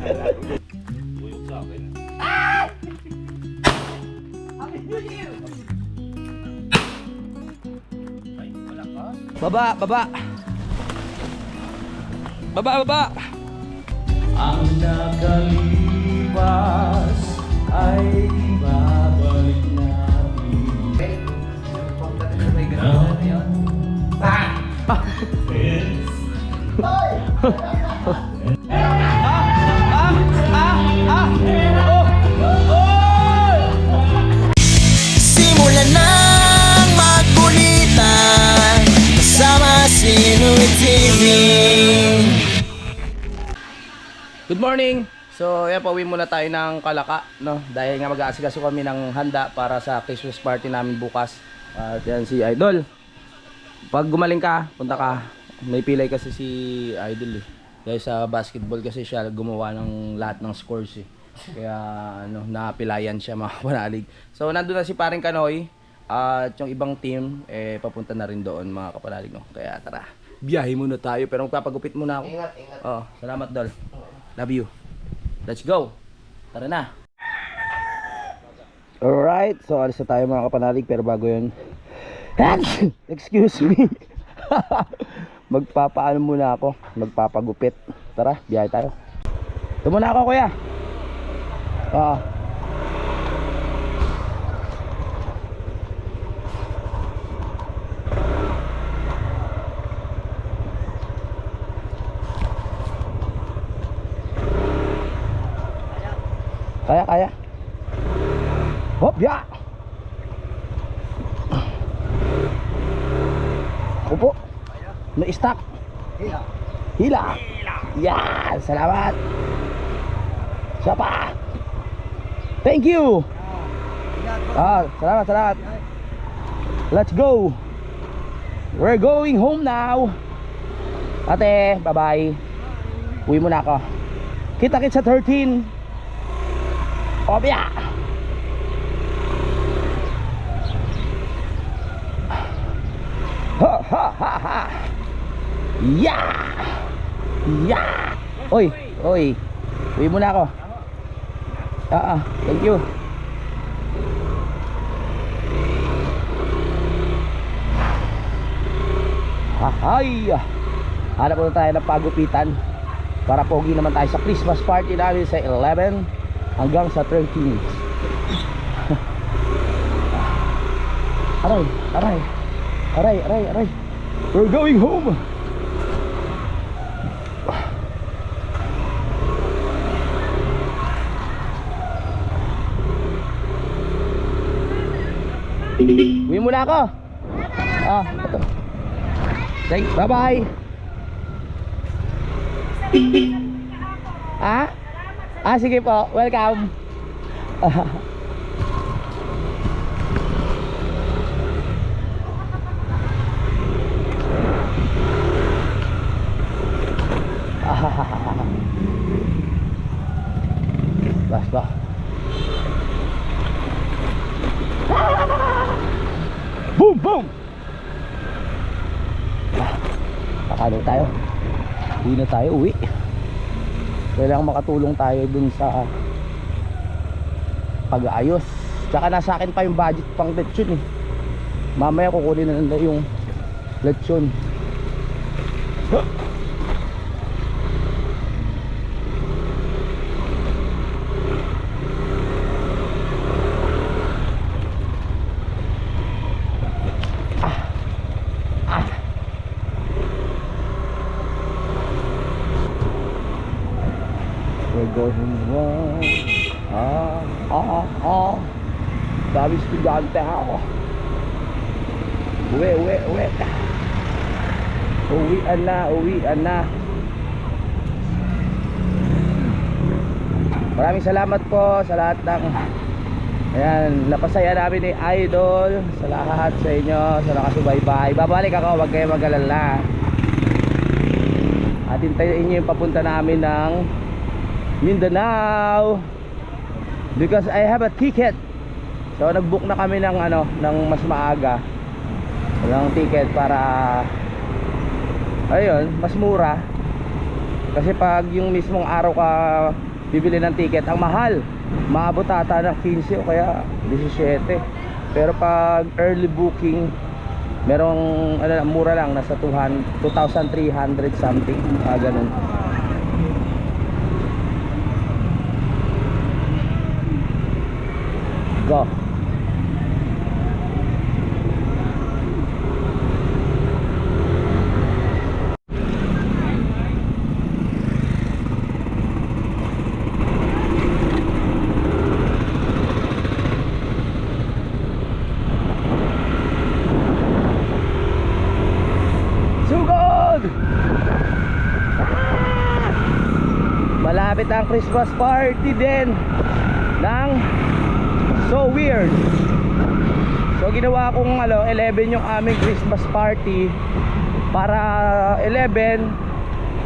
Buyog sa akin. Happy New Year! Ay, wala ka. Baba, baba. Baba, baba. Ang nakalipas ay babalik natin. Simulan nang magkulitan kasama si Louie TV. Good morning! So, yan, pauwi muna tayo ng Kalaka, no? Dahil nga mag-aasikaso kami ng handa para sa Christmas party namin bukas. At yan si Idol. Pag gumaling ka, punta ka. May pilay kasi si Idol eh. Dahil sa basketball kasi siya gumawa ng lahat ng scores eh. Kaya ano, napilayan siya mga kapanalig. So, nandun na si paring Kanoy. At yung ibang team, eh, papunta na rin doon mga kapanalig, no? Kaya tara, biyahe muna tayo. Pero magpapagupit muna ako. Ingat, ingat. Oh, salamat, Dol. Love you. Let's go. Tara na. Alright, so alis na tayo mga kapanalig. Pero bago yun, excuse me. Magpapaano muna ako. Magpapagupit. Tara, biyahe tayo. Ito muna ako, kuya. Kaya. Hop, ya. Upo. Na-stack. Hila. Yan, salamat. Siapa? Thank you. Salamat. Let's go. We're going home now. Ate, bye-bye. Uwi muna ako. Kita-kits sa 13. Obya. Ha. Ya. Oy. Uwi muna ako. Thank you. Hay. Hanap na tayo ng pagupitan para pogi naman tayo sa Christmas party namin sa 11 hanggang sa 13. Aray. We're going home. Uwi muna ako. Ito. Thanks, bye-bye. Sige po, welcome. Basta. Boom. Pakalo tayo. Hindi na tayo uwi. Kailangan makatulong tayo dun sa pag-aayos. Tsaka nasa akin pa yung budget pang lechon eh. Mamaya kukunin na nila yung lechon. We're going home. Dami estudyante ako. Uwi. Uwian na. Maraming salamat po sa lahat ng napasaya namin ni Idol. Sa lahat sa inyo, sa nakasubaybay. Babalik ako, wag kayo mag-alala. At hintayin nyo yung papunta namin ng Mindanao because I have a ticket. So nag-book na kami ng ng mas maaga ng ticket para ayun, mas mura. Kasi pag yung mismong araw ka bibili ng ticket. Ang mahal, maabot ata ng 15 o kaya 17. Pero pag early booking, merong ano, mura lang, nasa 2,300 something, ganun. Go. Sugod! Malapit ang Christmas party din ng So Weird. So ginawa kong 11 yung aming Christmas party. Para 11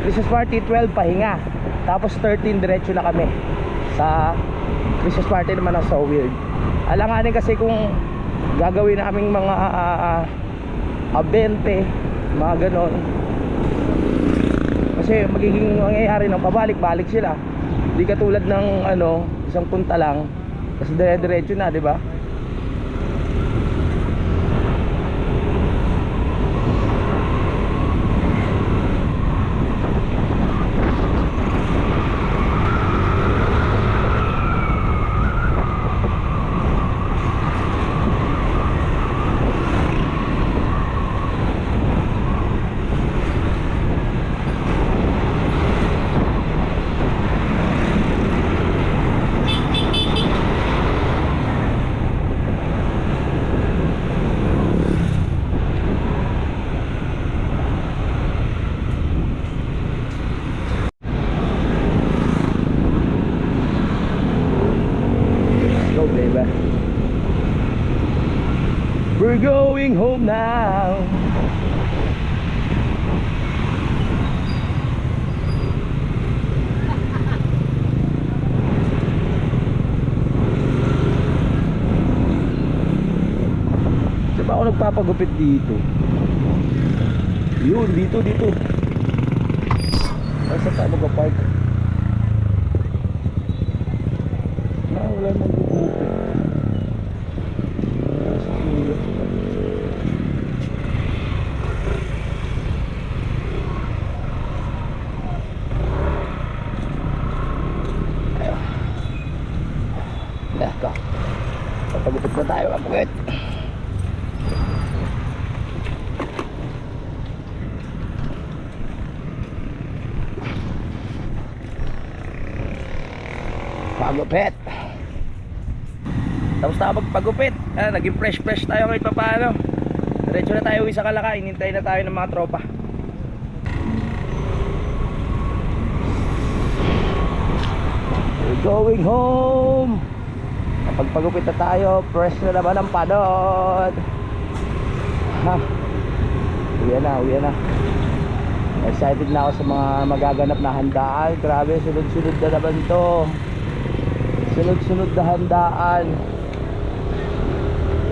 Christmas party, 12 pahinga. Tapos 13 diretso na kami sa Christmas party naman ng So Weird. Alanganin kasi kung gagawin naming mga 20, mga ganon. Kasi magiging mangyayari ng pabalik-balik sila. Hindi katulad ng isang punta lang. Kasi dire-diretso na, di ba? Go, baby. We're going home now. Saan ba ako nagpapagupit dito? Yun, dito. Saan tayo mag-park? Wala nang gugupit. Ito. Papagupit na tayo, papagupit. Pagupit. Tapos na magpagupit. Naging fresh tayo kahit pa paano. Diretso na tayo uwi sa Kalaka. Hinintay na tayo ng mga tropa. We're going home. Pagpagupit na tayo. Fresh na naman ang panod. Uwi na. Excited na ako sa mga magaganap na handaan. Grabe, sunod-sunod na naman to. Sunod-sunod na handaan.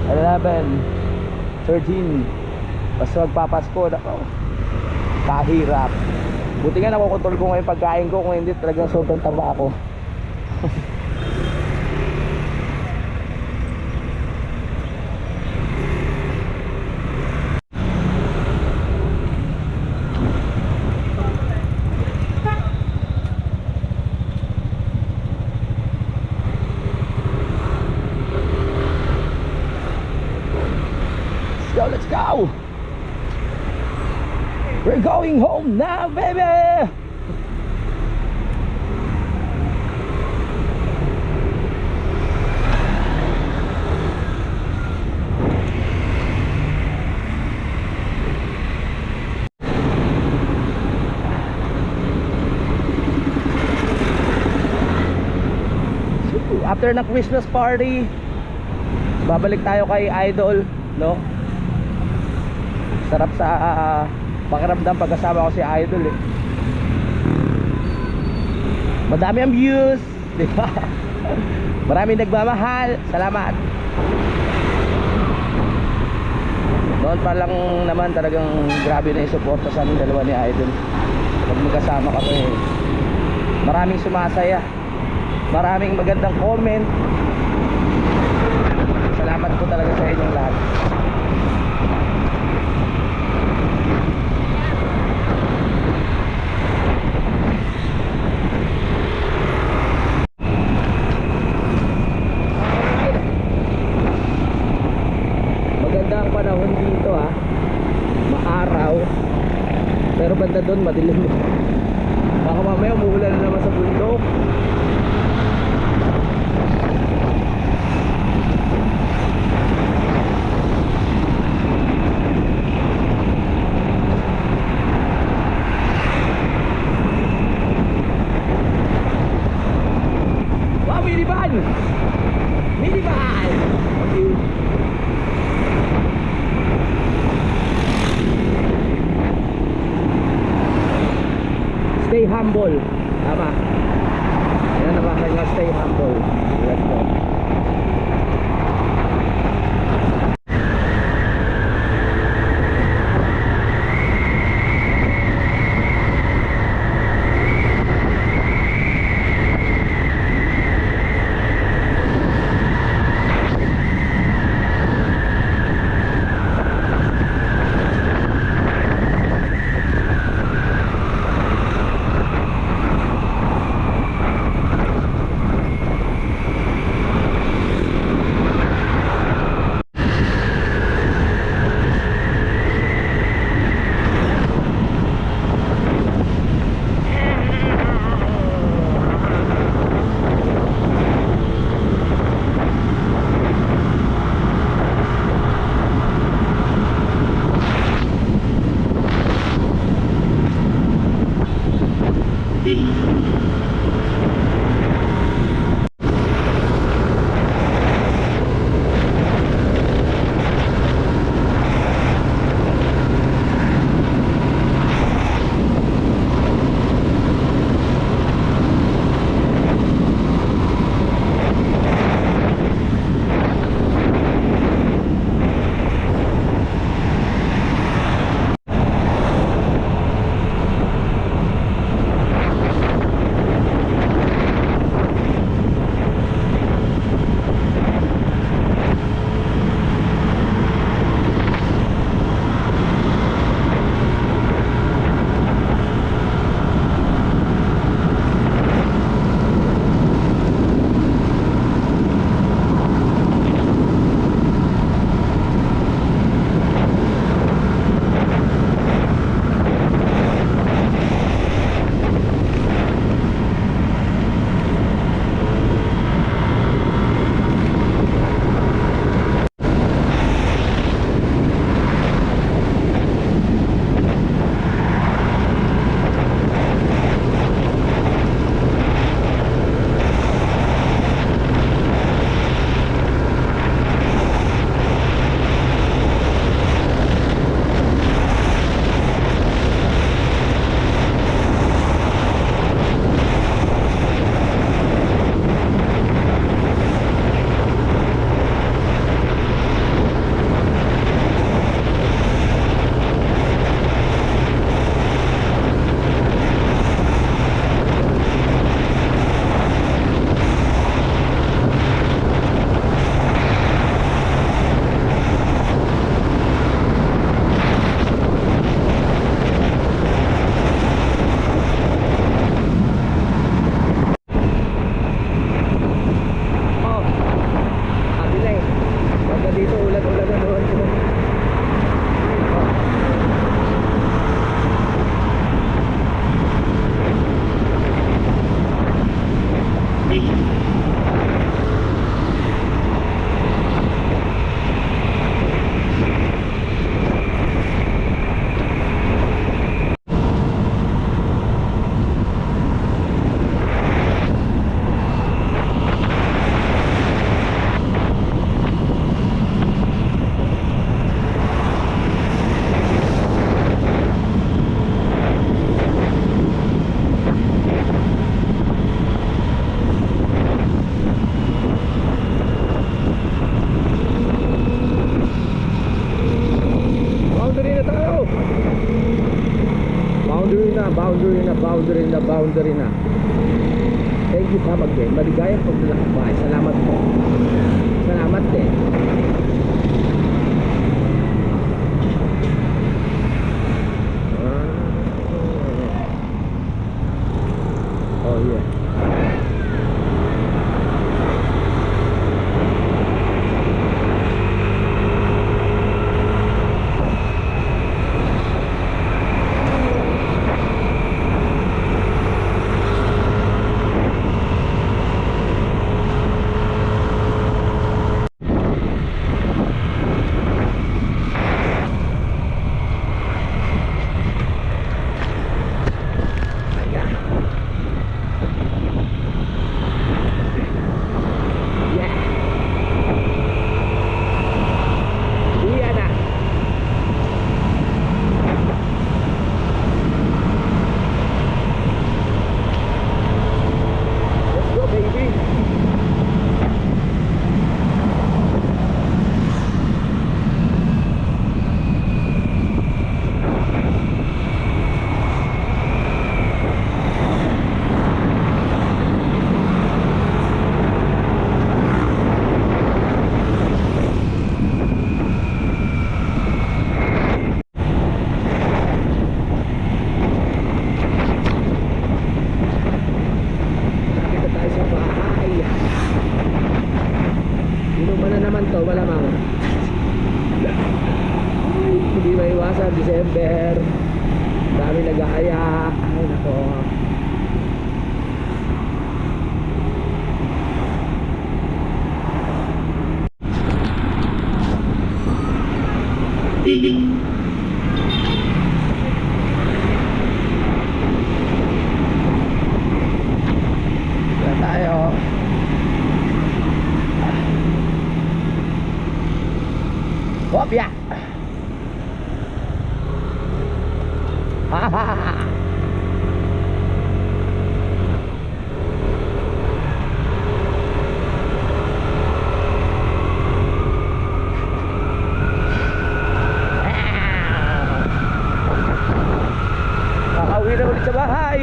11, 13. Basta magpapasko na ako. Kahirap. Buti nga nakokontrol ko ngayon pagkain ko. Kung hindi talagang sobrang taba ako. Let's go. We're going home now, baby. After ng Christmas party, babalik tayo kay Idol, no? Sarap sa pakiramdam pagkasama ko si Idol eh. Madami ang views, di ba? Maraming nagmamahal. Salamat. Noon pa lang naman talagang grabe na yung suporta sa aming dalawa ni Idol. Pag magkasama kami, maraming sumasaya. Maraming magandang comment. Salamat po talaga sa inyong lahat. Maganda ang panahon dito ha. Maaraw. Pero banda doon madilim. Baka mamaya umuulan na naman sa bundok. Wow, minivan! Minivan! Okay. Stay humble. Tama. Yan ang bakit nga, stay humble. Let's go. boundary na Thank you, Papa Ken. Maligayang paglalakbay. Salamat po. Salamat din. Oh yeah. Hindi maiwasan, December. Dami nag-aaya. Ay nako. Wala tayo. Kopya. Kakauwi na ulit sa bahay.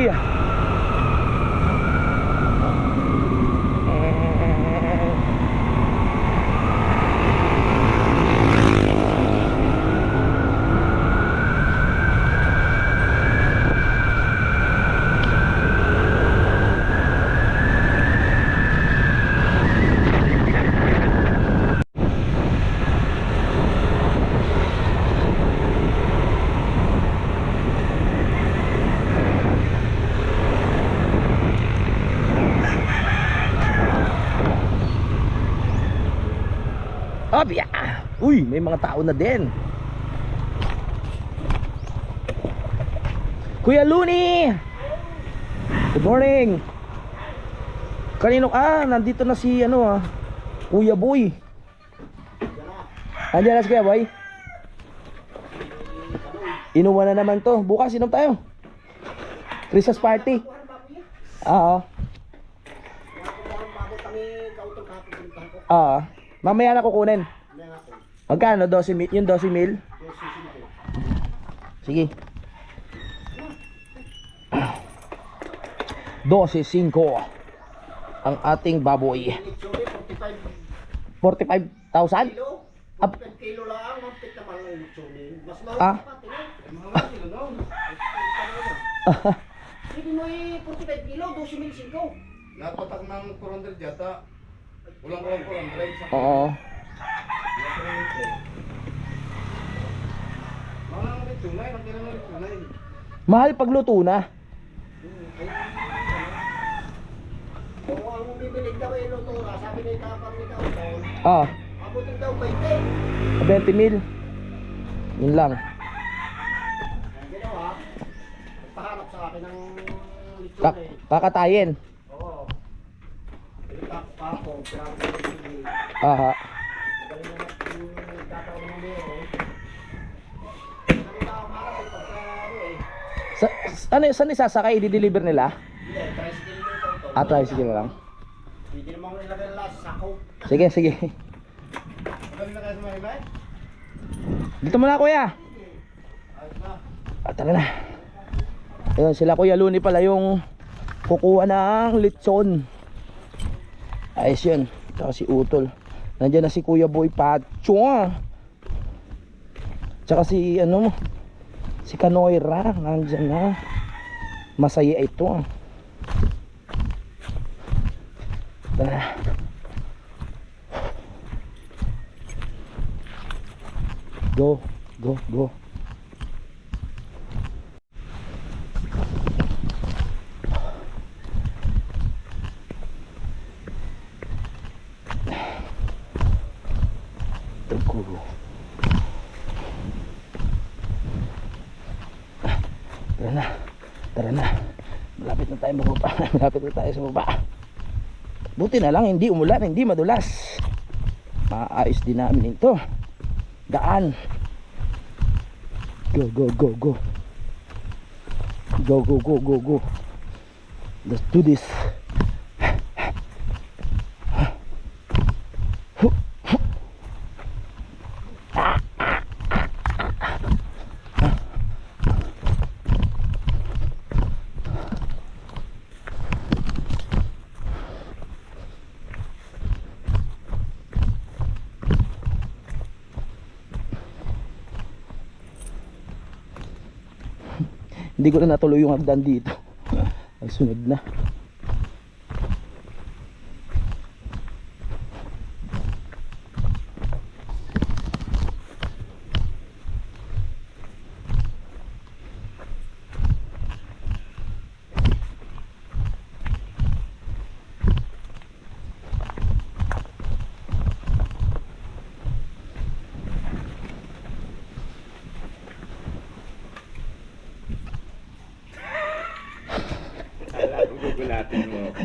Obya! Uy, may mga tao na din. Kuya Luni! Good morning! Kanino? Nandito na si Kuya Boy. Andiyan na si Kuya Boy? Inuman na naman to. Bukas inom tayo. Christmas party. Oo. Oo. Mamaya na kukunin. Magkano? 12 mil? Yung 12 mil? Sige. 12.5 ang ating baboy. 45,000? Kilo lang, mampit naman ng lutsunin. Mas Ah? Hindi mo 45 kilo, 12,500. Napatak ng 400 yata. Ulang-ulang 400. Oo. Mga tunay, nakira na tunay. Mahal pagluto na. Kung ang bibilig daw ay lutura, sabi ni Kapang ni Kapang, Ah, abutin daw 20. 20 mil. Yun lang. Ang ginawa, pahanap sa akin ng lutsunin. Kakatayin. Oo. Itak pa ako, pero hindi. Aha. Galing na tatawag ng meron. Galing na umarap eh, pagka Saan isasakay? I-deliver nila? Hindi, tricycle nyo ito. Tricycle lang. Hindi naman ko nilagay nila sa sako. Sige, sige. Magaling na kayo sa mga ibay? Dito muna kuya. Ayos na. Tara na. Ayun, sila Kuya Luni pala yung kukuha ng lechon. Ayos yun. Tsaka si Utol. Nandiyan na si Kuya Boy Pacho. Tsaka si ano mo, si Kanoyra. Nandiyan na. Masaya ito. Tara. Go, go, go. Tugo. Tara na. Tara na. Malapit na tayo mababa. Malapit na tayo sa baba. Buti na lang hindi umulan, hindi madulas. Maayos din namin ito. Daan. Go, go, go, go. Go, go, go, go, go. Let's do this. Hindi ko na natuloy yung hagdan dito. Ay sunod na. Gugulatin mo ako.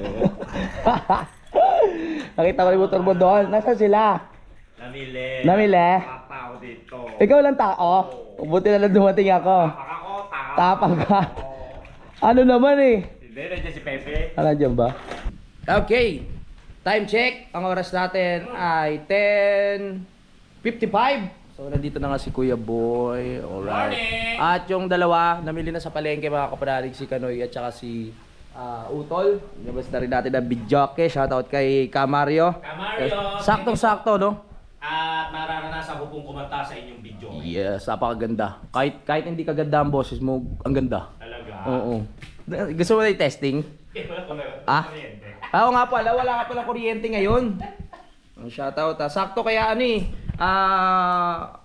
Nakita ko yung motor mo doon. Nasaan sila? Namili. Namili? Tao dito. Ikaw lang tao? Buti na lang dumating ako. Ako, tao. Tapang ka. Ano naman eh? Hindi, nandiyan si Pepe. Ano dyan ba? Okay. Time check. Ang oras natin ay 10:55. So nandito na nga si Kuya Boy. Alright. Morning! At yung dalawa, namili na sa palengke mga kapanalig, si Kanoy at saka si Utol. Nabas na rin natin ang videoke. Shoutout kay Kamario. Kamario! Saktong-sakto, no? At mararanasan ko pong kumanta sa inyong video. Yes, napakaganda. Kahit hindi kaganda ang boses mo, ang ganda. Talaga. Oo. Gusto mo na yung testing? Wala ko na. Ah? Oo nga pala, wala ka pala kuryente ngayon. Ang shoutout ha. Sakto kaya ano eh.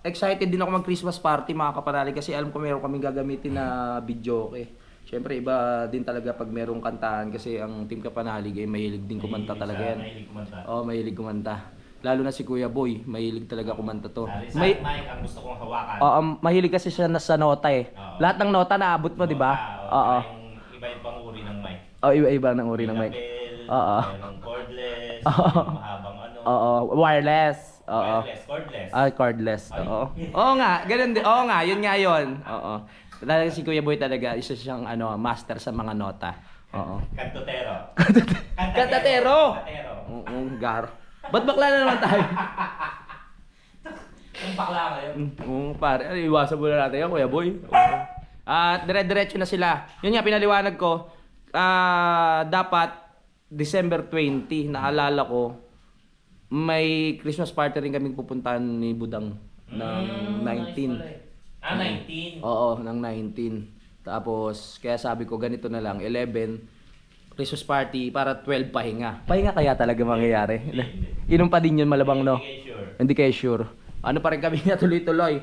Excited din ako mag Christmas party mga kapanalig kasi alam ko meron kaming gagamitin na videoke. Siyempre iba din talaga pag merong kantahan kasi ang Team Kapanalig ay mahilig din kumanta talaga yan. Mahilig kumanta. Oo, mahilig kumanta. Lalo na si Kuya Boy, mahilig talaga kumanta to. Sa May, mic ang gusto kong hawakan. oo, mahilig kasi siya sa nota eh. Oo. Lahat ng nota naabot mo, di ba? Oo. Yung iba-ibang uri ng mic. Oo, iba-iba ng uri ng mic. Lapel, Oo. merong cordless, Oo. yung mahabang ano. Oo, wireless. Oo. Wireless, cordless. Cordless. Oo. Oo nga, ganun din. Oo nga, yun nga yun. Oo. Talaga si Kuya Boy talaga, isa siyang master sa mga nota. Oo. Kantotero. Kantatero! Kantotero. Oo, gar. Ba't bakla na naman tayo? Yung bakla ngayon. Oo, pare. Iwasan muna natin yan, Kuya Boy. Oo. At dire-diretso na sila. Yun nga, pinaliwanag ko. Dapat December 20, naalala ko, may Christmas party rin kaming pupuntahan ni Budang ng 19. 19. Oo, ng 19. Tapos, kaya sabi ko, ganito na lang, 11, Christmas party para 12 pahinga. Pahinga kaya talaga mangyayari? Inom pa din yun malabang, no? Hindi sure. Hindi kayo sure. Ano pa rin kami na tuloy-tuloy.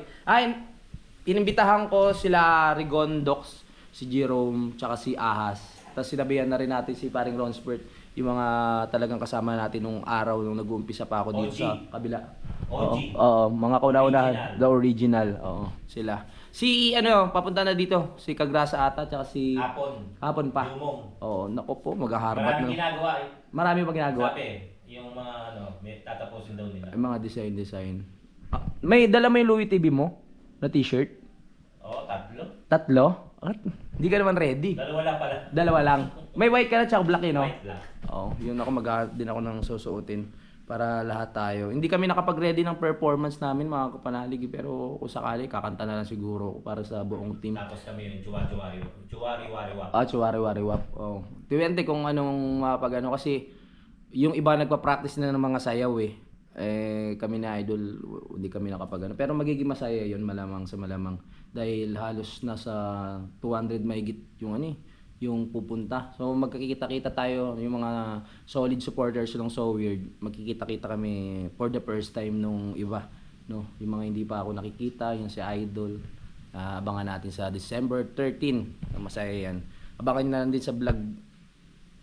Inimbitahan ko sila Rigondox, si Jerome, tsaka si Ahas. Tapos sinabihan na rin natin si paring Ronsbert, yung mga talagang kasama natin nung araw nung nag-uumpisa pa ako dito OG. sa kabila. OG. Oo, mga kauna-unahan, Original. the original. Oo, sila. Si papunta na dito, si Kagrasa ata tsaka si Hapon pa. Lumong. Oo, nako po, maghaharbat Maraming na. ginagawa eh. Marami pa ginagawa. Sabi, yung mga may tatapusin daw nila. Yung mga design. May dala mo yung Louis TV mo na t-shirt? Oo, tatlo. Tatlo? At, hindi ka naman ready. Dalawa lang pala. Dalawa lang. May white ka na tsaka black yun, no? White lang. Oo, yun ako din ako nang susuotin. para lahat tayo. Hindi kami nakapag-ready ng performance namin mga kapanalig, pero kung sakali kakanta na lang siguro ako para sa buong team. Tapos kami yung chuwari-wari-wap. Chuwari-wari-wap. Oh. Depende kung anong mapag ano kasi yung iba nagpa-practice na ng mga sayaw eh. Kami na idol, hindi kami nakapag ano. Pero magiging masaya yun malamang sa malamang. Dahil halos nasa 200 mahigit yung ano eh, yung pupunta. So magkikita-kita tayo, yung mga solid supporters ng So Weird. Magkikita-kita kami for the first time nung iba, no? Yung mga hindi pa ako nakikita, yung si Idol. Abangan natin sa December 13. Masaya yan. Abangan na lang din sa vlog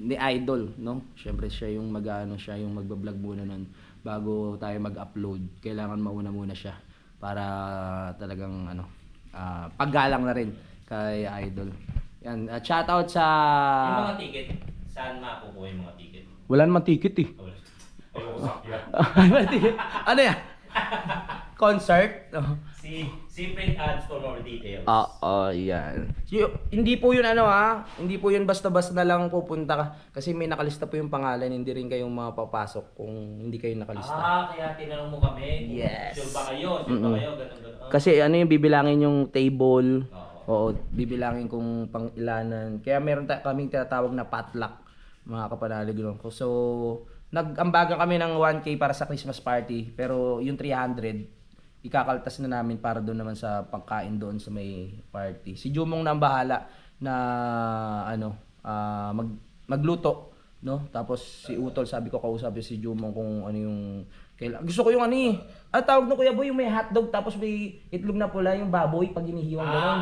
ni Idol, no? Syempre siya yung siya yung magba-vlog muna nun bago tayo mag-upload. Kailangan mauna muna siya para talagang paggalang na rin kay Idol. Yan, shoutout sa Yung mga ticket, saan makukuha yung mga ticket? wala namang ticket eh. Ayoko sakyan. Ano yan? Concert? Si print ads for more details. Yan. Hindi po yun hindi po yun basta-basta na lang pupunta ka. Kasi may nakalista po yung pangalan, hindi rin kayong mapapasok kung hindi kayo nakalista. Kaya tinanong mo kami. Yes. Sure ba kayo? Ganun. Kasi yung bibilangin yung table. Oo, bibilangin kung pang-ilanan. Kaya meron kaming tinatawag na potluck, mga kapanalig. So, nag-ambagan kami ng 1K para sa Christmas party. Pero yung 300, ikakaltas na namin para doon naman sa pagkain doon sa may party. Si Jumong na ang bahala na magluto, no? Tapos si Utol, sabi ko kausapin si Jumong kung ano yung kailangan. Gusto ko yung tawag na Kuya Boy, yung may hotdog tapos may itlog na pula yung baboy pag hinihiwang gano'n.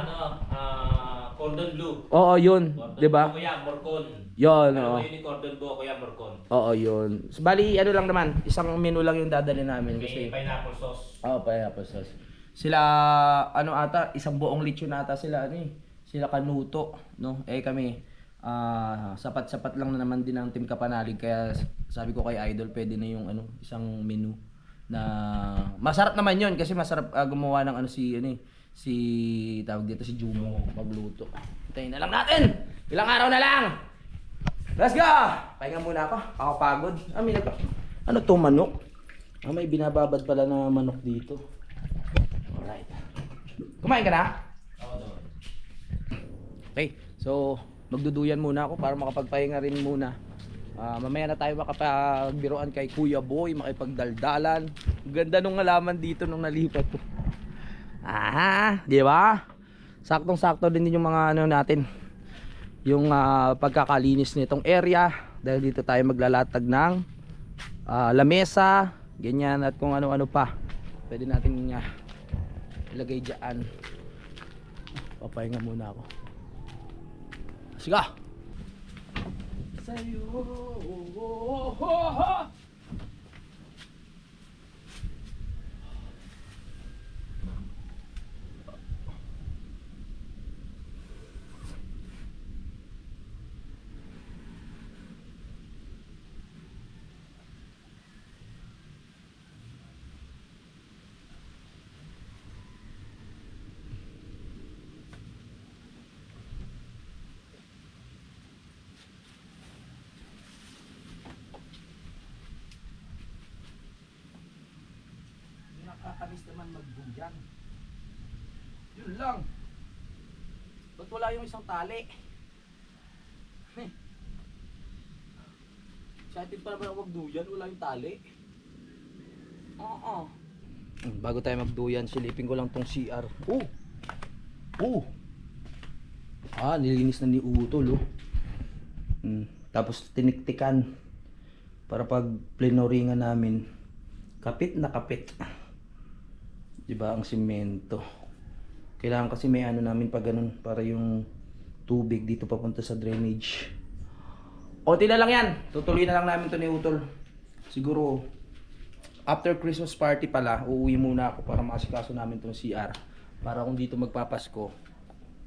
Cordon bleu. Oo, yun. Cordon 'Di ba? bleu, Kuya Morcon. Yun, Ano oo. yun yung cordon bleu, Kuya Morcon? Oo, yun. So, bali, lang naman. Isang menu lang yung dadali namin. May Kasi, pineapple sauce. pineapple sauce. Sila, isang buong lechon ata sila, sila kanuto, no? Kami, sapat-sapat lang na naman din ang Team Kapanalig. Kaya sabi ko kay Idol, pwede na yung isang menu na masarap naman yun kasi masarap gumawa ng si tawag dito si Jumo magluto. Hintayin na lang natin. Ilang araw na lang. Let's go. Pahinga muna ako. Ako pagod. Ano to, manok? May binababad pala na manok dito. Alright. Kumain ka na? Oo. Okay. So, magduduyan muna ako para makapagpahinga rin muna. Mamaya na tayo makapagbiroan kay Kuya Boy, makipagdaldalan. Ganda nung halaman dito nung nalipat ko. Di ba? Saktong-sakto din yung mga natin. Yung pagkakalinis nitong area dahil dito tayo maglalatag ng lamesa, ganyan at kung ano-ano pa. Pwede natin ilagay diyan. Papahinga muna ako. Sige. Sa'yo. Nakakamiss naman magbuyan. Yun lang. Ba't wala yung isang tali? Excited pa naman ako magduyan, wala yung tali. Bago tayo magduyan, silipin ko lang tong CR. Nilinis na ni Utol, Tapos tiniktikan para pag plenoringan namin, kapit na kapit. Diba ang simento? Kailangan kasi may namin pa ganun para yung tubig dito papunta sa drainage. Konti na lang yan. Tutuloy na lang namin to ni Utol. Siguro after Christmas party pala, uuwi muna ako para makasikaso namin tong CR. Para kung dito magpapasko,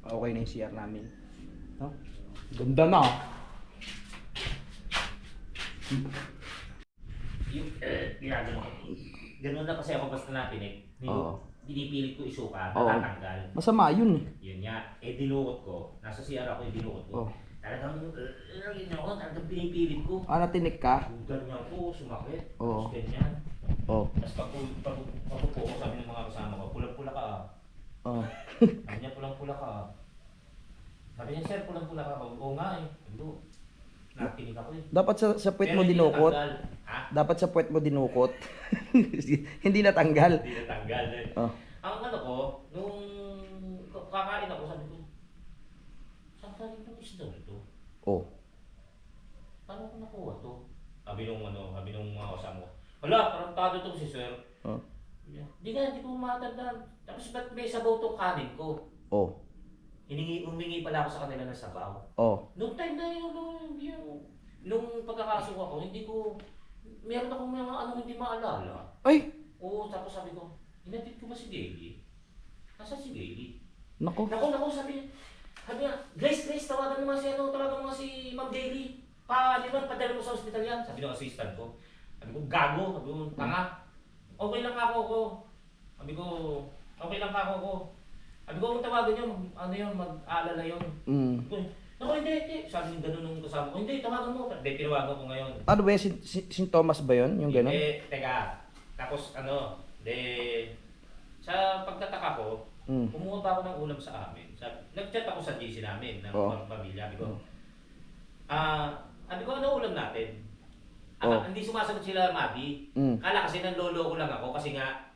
okay na yung CR namin. No? Ganda na. Yung ginagawa ko. Ganun na kasi ako basta natin pinipilit ko isuka, natatanggal. Masama yun. Yun nga, dinukot ko. Nasa CR ako, dinukot ko. Talagang, talagang pinipilit ko. Ah, natinik ka? Ganyan ko, sumakit. Oo. Tapos ganyan. Oh. Tapos papupo ko, sabi ng mga kasama ko, pulang-pula ka ah. Oh. Sabi niya, pulang-pula ka ah. Sabi niya, sir, pulang-pula ka. Oo nga eh. Ano? Nakinig ako eh. Dapat sa puwet Pero mo hindi dinukot. natanggal. Ha? Dapat sa puwet mo dinukot. Hindi natanggal. Hindi natanggal eh. Oh. Ang ano ko, nung kakain ako, sabi ko, saan ka rin itong isda nito? Oh. Paano ko nakuha to? Sabi nung mga kasama ko, wala, tarantado to si sir. Oh. Hindi ko matandaan. Tapos ba't may sabaw tong kanin ko? Oh. Humingi pala ako sa kanila ng sabaw. Oh. Nung time na yun, nung pagkakasok ako, meron akong mga hindi maalala. Ay! Oo, tapos sabi ko, inatid ko ba si Gaily? Nasaan si Gaily? Nako. Naku, sabi niya, Grace, tawagan mo nga si Ma'am Gaily. Padala mo sa ospital yan. Sabi ng assistant ko. Sabi ko, gago. Sabi ko, tanga. Okay lang ako ko. Sabi ko, okay lang ako ko. Sabi ko, kung tawagan niyo, mag-aalala yun. Naku, hindi. Sabi niya gano'n nung kasama ko, hindi, tawagan mo. Hindi, tinawagan ko ngayon. Ano ba yung sintomas ba yun? Yung gano'n? Teka. Tapos sa pagtataka ko, kumuha pa ako ng ulam sa amin. Nag-chat ako sa GC namin, ng pamilya. Sabi ko, ano ulam natin? Hindi sumasagot sila, Mabi. Kala kasi nanlolo ko lang ako kasi nga,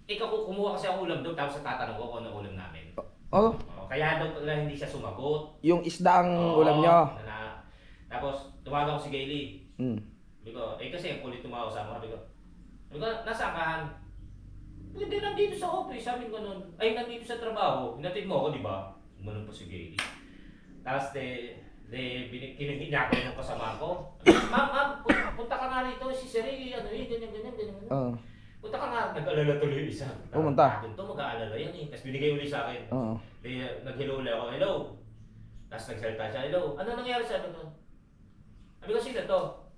kumuha kasi ako ulam doon, tapos tatanong ko kung ano ulam namin. Oh. Kaya daw hindi siya sumagot. Yung isda ang ulam nyo? Tapos, tumaga ko si Gaily. Sabi ko, kasi ang kulit tumawa sa mga. Sabi ko, nasaan ka? Hindi, nandito sa office. Sabi ko nun, nandito sa trabaho. Hinatid mo ako, di ba? Umanon pa si Gaily. Tapos, kinigit niya ako yung kasama ko. Ma'am, punta ka nga rito. Si Siri, ganyan. Punta ka nga. Nag-alala tuloy yung isa. Pumunta? Ito, mag-aalala yan eh. Tapos binigay ulit sa akin. Nag-hello ulit ako, hello. Tapos nagsalita siya, hello. Ano nangyari sa akin to? Sabi ko, sino to?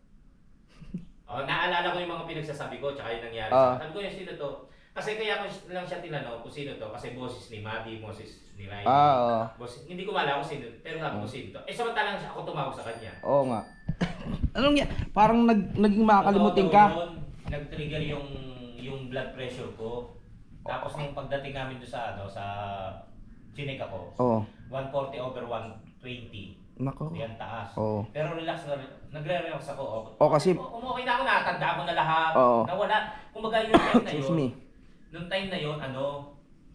Naalala ko yung mga pinagsasabi ko, tsaka yung nangyari sa akin. Sabi ko, yung sino to? Kasi kaya ko lang siya tinanong kung sino to. Kasi boses ni Maddie, boses ni Ryan. Hindi ko malala kung sino, pero sabi ko sino to. Samantalang ako tumawag sa kanya. Oo nga. Anong yan? Parang naging makakalimutin ka? Nag-trigger yung blood pressure ko. Tapos nung pagdating namin doon sa chinek ako, 140/120. Nako. Yan taas. Oo. Pero nagre-relax ako. Kasi okay na ako, natanda ko na lahat. Oo. Nawala. Kumbaga yung time na excuse yun. me. Nung time na yun,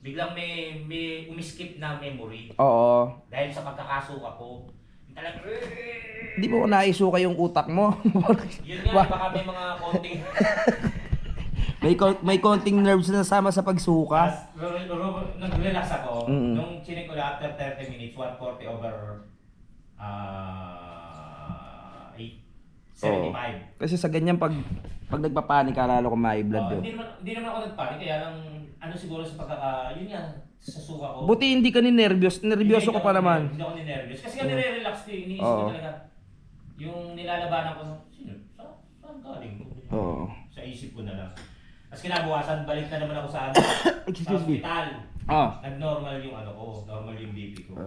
biglang may umiskip na memory. Oo. Dahil sa pagkakasuka ko. Talagang, Di mo naisuka yung utak mo? yun nga, baka may mga konting... may konting nerves na sama sa pagsuka. Nag-relax ako. Nung chinek ko na after 30 minutes, 140/875. Kasi sa ganyan pag nagpapanik ka lalo kung may blood yun. Hindi naman ako nagpanik, kaya lang siguro sa yun yan, sa suka ko. Buti hindi ka ni-nervyos. Nervyoso ka pa naman. Hindi ako ni-nervous. Kasi nga nire-relax ko, iniisip ko talaga. Yung nilalabanan ko, sino? Saan galing ko? Sa isip ko na lang. Tapos kinabukasan, balik na naman ako sa hospital. Nag-normal yung normal yung BP ko.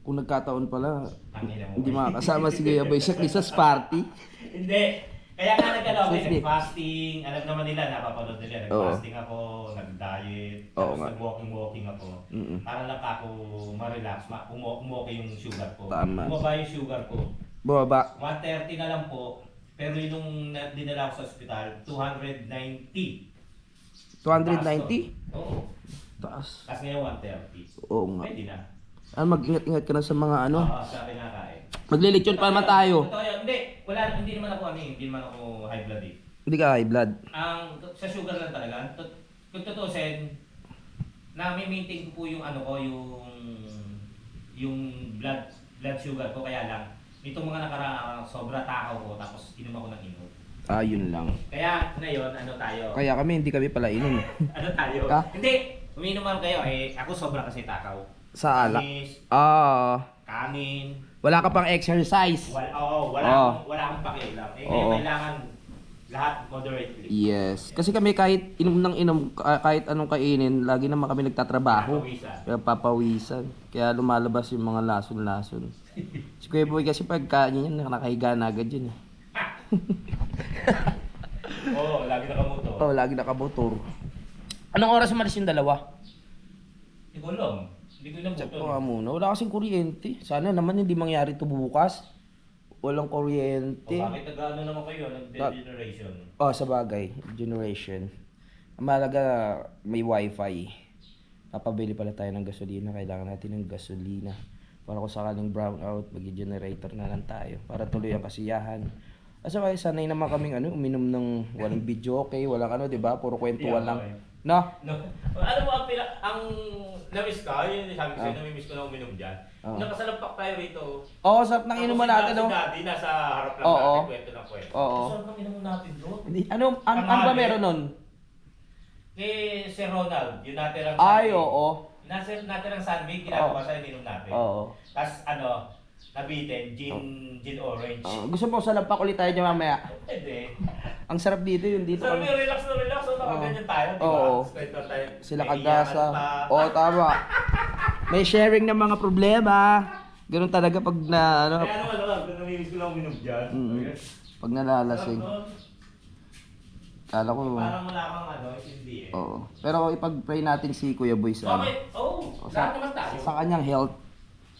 Kung nagkataon pala, Tangina mo. hindi makakasama si Kuya Boy sa Christmas party. Hindi. Kaya nga nag-fasting. Alam naman nila, napapanood nila. Nag-fasting ako, nag-diet, tapos nag-walking ako. Para lang ako ma-relax, umokay yung sugar ko. Tama. Bumaba yung sugar ko. Bumaba. 130 na lang po. Pero yung dinala ako sa ospital, 290. 290? Oo. Taas. Tapos ngayon 130. Oo nga. Pwede na. Mag-ingat-ingat ka na sa mga ano. Sabi nga kaya. Maglilitsyon pa naman tayo. Totoo yun. Hindi naman ako hindi naman ako high blood eh. Hindi ka high blood. Sa sugar lang talaga. Kung tutusin, na-maintain ko po yung yung blood sugar ko, kaya lang itong mga nakaraang sobra takaw ko, tapos inom ako ng inom. Yun lang. Kaya ngayon, tayo? Kaya hindi kami pala inom. Tayo? Hindi! Uminom man kayo ako sobra kasi takaw. Sa alak. Kanin. Wala ka pang exercise. Wala akong pakialam. Kailangan Lahat moderately. Yes. Kasi kami kahit inom ng inom, kahit anong kainin, lagi naman kami nagtatrabaho. Papawisan. Kaya papawisan. Kaya lumalabas yung mga lason-lason. Si Kuya Boy kasi pagkain niya, nakahiga na agad yun. Oo, lagi nakamoto. Oh, lagi nakamotor. Anong oras umalis yung dalawa? Hindi ko alam. Hindi ko Check namoto. ko nga muna. Wala kasing kuryente. Sana naman hindi mangyari ito bukas. Walang O kuryente. bakit nag-ano naman kayo? Nag-generation? Oh, sa bagay. Generation. Ang mahalaga, may wifi. Papabili pala tayo ng gasolina. Kailangan natin ng gasolina. Para kung sakaling brown out, mag-generator na lang tayo. Para tuloy ang kasiyahan. Asa kaya sanay naman kaming uminom ng walang video, okay? Walang di ba? Puro kwentuhan lang. No? No. Ano mo ang na-miss ka? Yun yung sabi ko sa'yo, nami-miss ko na uminom dyan. Oo. Nakasalampak tayo rito. Oo, sarap ng inuman natin, no? no? Si Daddy nasa harap lang Oo. natin, kwento ng kwento. Oo. Sarap ng inuman natin, bro. Ano ba meron nun? Kay Sir Ronald, yung natirang Ay, Sunday. oo. Natirang Sunday, ginagawa sa ininom natin. Oo. Tapos nabitin, gin orange. Gusto mo salampak ulit tayo dyan mamaya? Pwede. Ang sarap dito yung dito. Sabi, relax na relax. So, nakaganyan tayo, di ba? Oo. Tapos kwento tayo. Sila May kagasa. iyakan pa. Oo, tama. May sharing ng mga problema. Ganun talaga pag na Kaya namimiss ko lang uminom dyan. pag nalalasing. Kala ko. Parang wala kang hindi eh. Oo. Pero ipag-pray natin si Kuya Boy sa Okay, lahat naman tayo. sa kanyang health.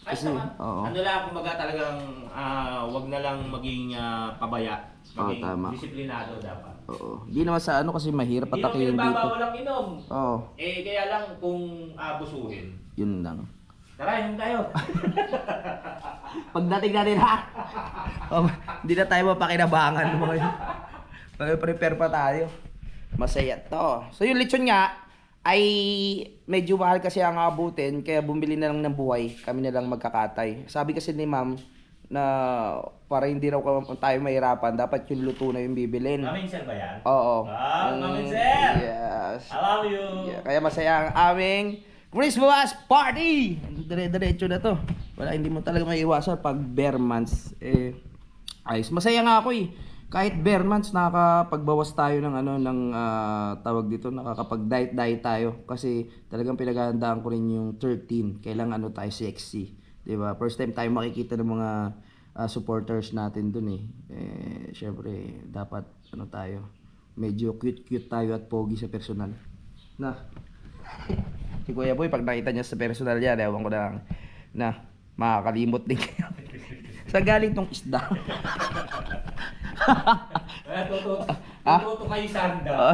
Kasi, Kasi, oo. ano lang, kumbaga talagang wag na lang maging pabaya. Maging tama. disiplinado dapat. Oo. Hindi naman sa kasi mahirap Hindi patakin naman dito. bawal ang inom. Oo. Kaya lang kung abusuhin. Yun lang. Tara, inom tayo. Pagdating natin ha. Hindi na tayo mapakinabangan mga yun. Mag-prepare pa tayo. Masaya to. So yung lechon nga ay medyo mahal kasi ang abutin kaya bumili na lang ng buhay. Kami na lang magkakatay. Sabi kasi ni ma'am na para hindi raw tayo mahirapan, dapat yung luto na yung bibilin. Mamin sir ba yan? Oo. Mamin sir! Yes. I love you! Yeah, kaya masaya ang aming Christmas party! Dire-diretso na to. Wala, hindi mo talaga maiiwasan pag bare months. Ayos. Masaya nga ako eh. Kahit bare months, nakakapagbawas tayo ng tawag dito, nakakapag-diet tayo. Kasi talagang pinaghahandaan ko rin yung 13. Kailangan tayo sexy. Diba? First time tayo makikita ng mga supporters natin dun eh. Syempre, dapat tayo. Medyo cute tayo at pogi sa personal. Na. Si Kuya Boy, pag nakita niya sa personal yan, ewan ko na makakalimot din kayo. Saan galing tong isda? Tututo kayo sanda.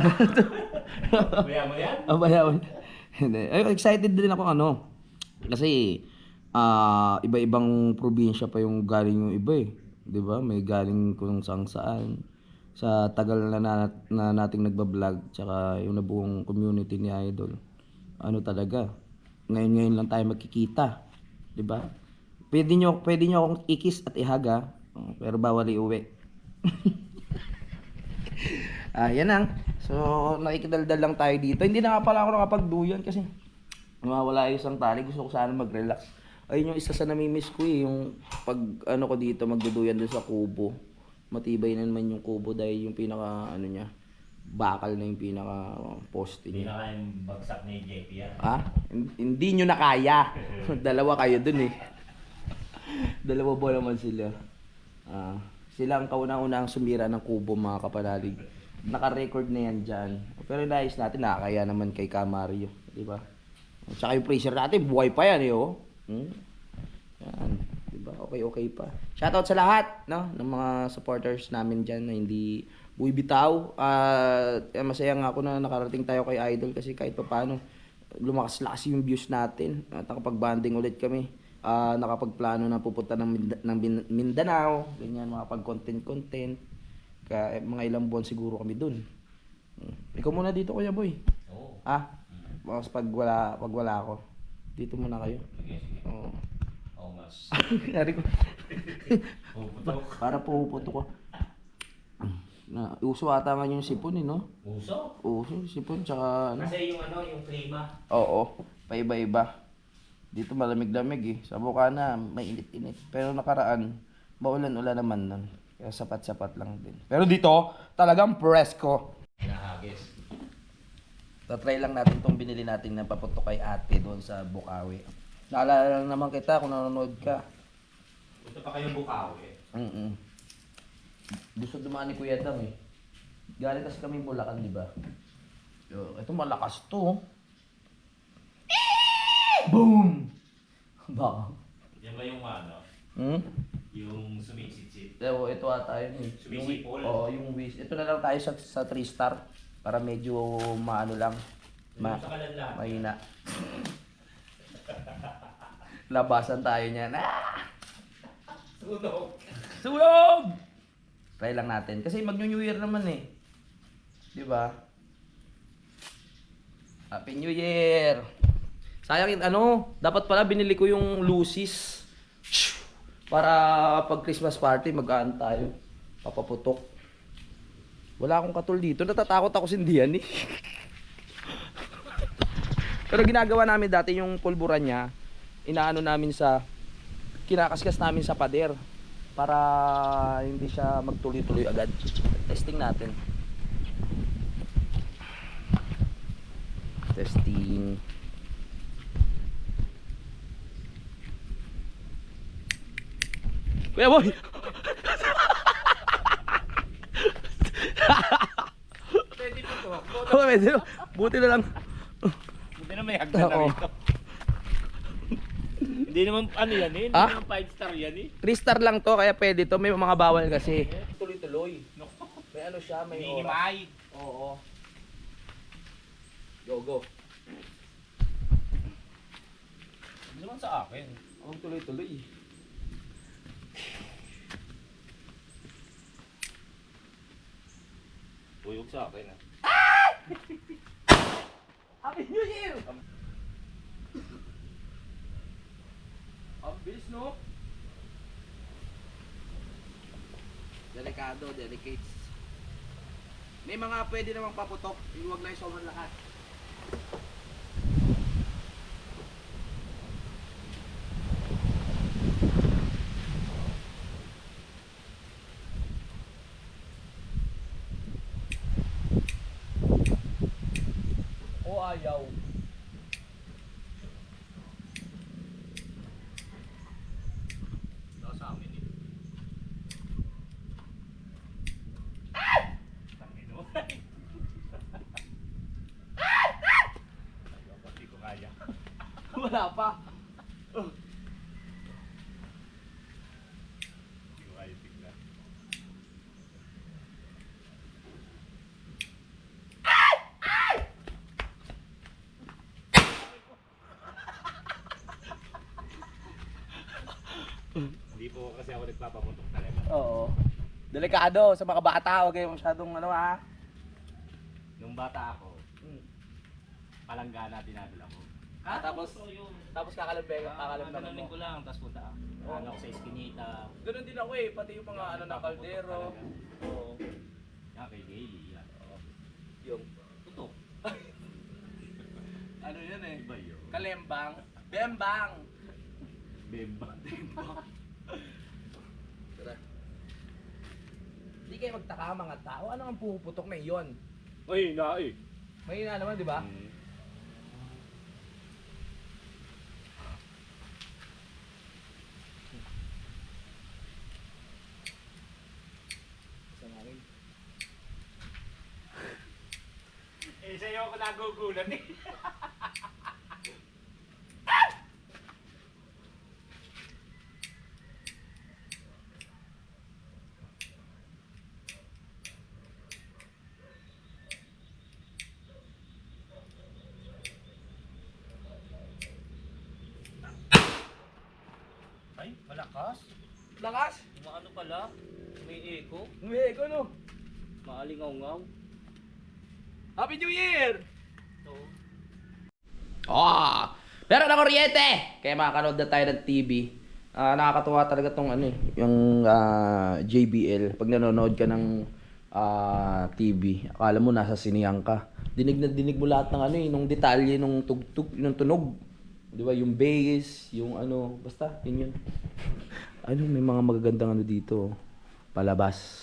Baya mo yan? Bayawan. Excited din ako kasi iba-ibang probinsya pa yung galing yung iba eh. 'Di ba? May galing kung saan. Sa tagal na nating nagba-vlog tsaka yung nabuong community ni Idol. Talaga. Ngayon lang tayo magkikita. 'Di ba? Pwede nyo akong ikis at ihaga, pero bawal iuwi. Yan lang. So, nakikidaldal lang tayo dito. Hindi na nga pala ako nakapagduyan kasi nawawala yung isang tali. Gusto ko sana mag-relax. Ayun yung isa sa namimiss ko eh. Yung pag ko dito, magduduyan dun sa kubo. Matibay na naman yung kubo dahil yung pinaka niya, bakal na yung pinaka poste Hindi niya. na kayang bagsak ni JP yan. Hindi nyo na kaya. Dalawa kayo dun eh. Dalawa ba naman sila? Sila ang kauna-unang sumira ng kubo mga kapanalig. Naka-record na yan dyan. Pero naayos natin, nakakaya naman kay Kamario. Diba? Tsaka yung freezer natin, buhay pa yan eh oh. Yan. Diba? Okay pa. Shoutout sa lahat ng mga supporters namin dyan na hindi buibitaw. Masaya nga ako na nakarating tayo kay Idol kasi kahit pa paano lumakas-lakas yung views natin. At nakapag-banding ulit kami. Nakapagplano na pupunta ng Mindanao, ganyan, makapag-content. Kaya mga ilang buwan siguro kami dun. Ikaw muna dito, Kuya Boy. Oo. Mas pag wala ako, dito muna kayo. Sige. Oo. Mas. Para puputo ko. Uso ata nga yung sipon no? Uso? Uso, sipon, tsaka Kasi yung klima. Oo, paiba-iba. Dito malamig-lamig eh. Sa Bukana, mainit-init. Pero nakaraan, maulan-ulan naman nun. Kaya sapat-sapat lang din. Pero dito, talagang presko. Hinahagis. Tatry lang natin itong binili natin na paputok kay ate doon sa Bukawi. Naalala lang naman kita kung nanonood ka. Punta pa kayong Bukawi. Gusto dumaan ni Kuya Dam eh. Galing kasi kami Bulacan, di ba? Yo, ito malakas to. Boom! Ba? Yan ba yung ano? Yung sumisit-sit? Ito ata yun eh. Sumisipol? Oo, yung whiz. Ito na lang tayo sa 3 star para medyo maano lang. Yung sa kalanlan. Mahina. Labasan tayo niyan. Sunog! Sunog! Try lang natin. Kasi mag-New Year naman eh. Di ba? Happy New Year! Sayang dapat pala binili ko yung Lucy's. Para pag Christmas party, mag-aan tayo. Papaputok. Wala akong katul dito. Natatakot ako sindihan eh. Pero ginagawa namin dati yung pulburan niya, inaano namin kinakaskas namin sa pader para hindi siya magtuloy-tuloy agad. Testing natin. Testing. Kuya boy! Pwede po to. Pwede. Buti na lang. Buti na may hagdan na Oo. rito. Hindi naman ano yan eh. Hindi Ah? naman 5 star yan eh. 3 star lang to, kaya pwede to. May mga bawal kasi. Tuloy-tuloy. May ano siya, may oras. Hinihimay. Oo. Go. Hindi naman sa akin. Ang tuloy-tuloy. Tuyog sa akin ah. Happy New Year! Ang bilis, no? Delikado, delicates. May mga pwede namang paputok. Huwag lang sobrang lahat. O ayaw. Ito sa amin eh. Tangino. Ayaw, pati ko kaya. Wala pa. Hindi ko kaya tignan. Hindi po kasi ako nagpapaputok talaga. Oo. Delikado sa mga bata. Huwag kayo masyadong ha. Nung bata ako, palanggana dinadala ko. Tapos kakalambengan. Ganonin ko lang, tapos punta ako. Ano ako sa Eskinita. Ganun din ako eh. Pati yung mga ano na kaldero. Oo. Yan kay Gailey. Yan. Yung Tutok. ano yan eh. Iba yun. Kalembang. Bembang. Bemba. Tara. Hindi kayo magtaka mga tao. Ano ang puputok na iyon? Ay, na eh. Mahina naman, di ba? Isa namin. Eh, sa'yo ako nagugulan eh. Ay, malakas. Lakas! Maano pala? May echo. Umihi ko no. Maalingaw-ngaw. Happy New Year! So, Pero na kuryente! Kaya makakanood na tayo ng TV. Nakakatuwa talaga tong yung JBL. Pag nanonood ka ng TV, akala mo nasa siniyang ka. Dinig na dinig mo lahat ng nung detalye nung tugtog, nung tunog. 'Di ba? Yung bass, yung basta yun. May mga magagandang dito. palabas.